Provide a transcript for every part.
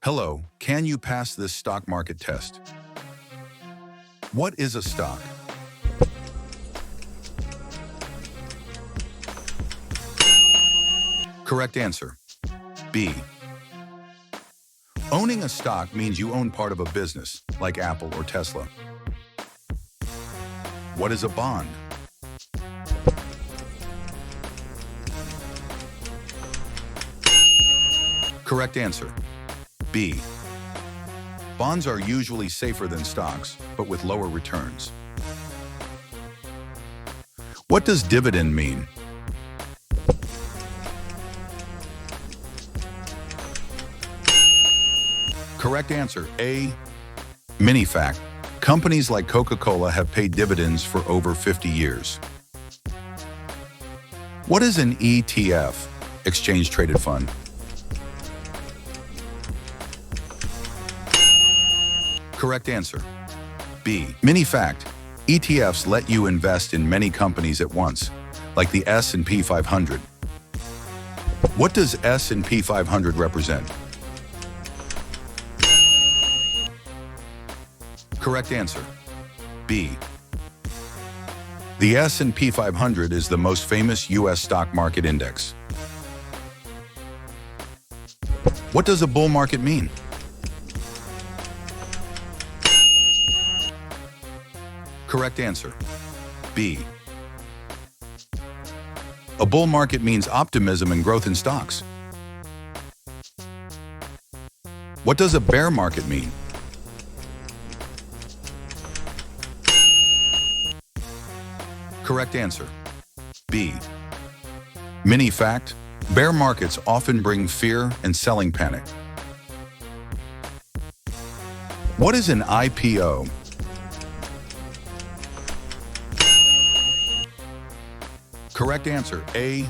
Hello, can you pass this stock market test? What is a stock? Correct answer. B. Owning a stock means you own part of a business, like Apple or Tesla. What is a bond? Correct answer. B. Bonds are usually safer than stocks, but with lower returns. What does dividend mean? Correct answer, A. Mini fact, companies like Coca-Cola have paid dividends for over 50 years. What is an ETF, exchange traded fund? Correct answer, B. Mini fact, ETFs let you invest in many companies at once, like the S&P 500. What does S&P 500 represent? Correct answer, B. The S&P 500 is the most famous U.S. stock market index. What does a bull market mean? Correct answer, B. A bull market means optimism and growth in stocks. What does a bear market mean? Correct answer, B. Mini fact, bear markets often bring fear and selling panic. What is an IPO? Correct answer, A.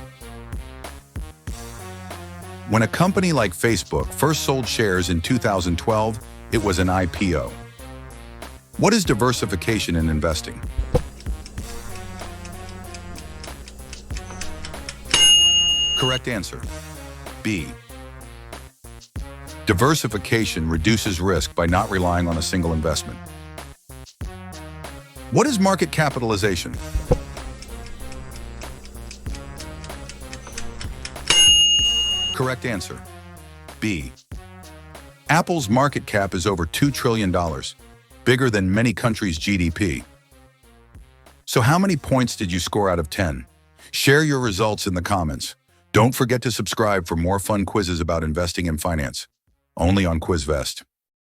When a company like Facebook first sold shares in 2012, it was an IPO. What is diversification in investing? Correct answer, B. Diversification reduces risk by not relying on a single investment. What is market capitalization? Correct answer, B. Apple's market cap is over $2 trillion, bigger than many countries' GDP. So how many points did you score out of 10? Share your results in the comments. Don't forget to subscribe for more fun quizzes about investing and finance, only on Quizvest.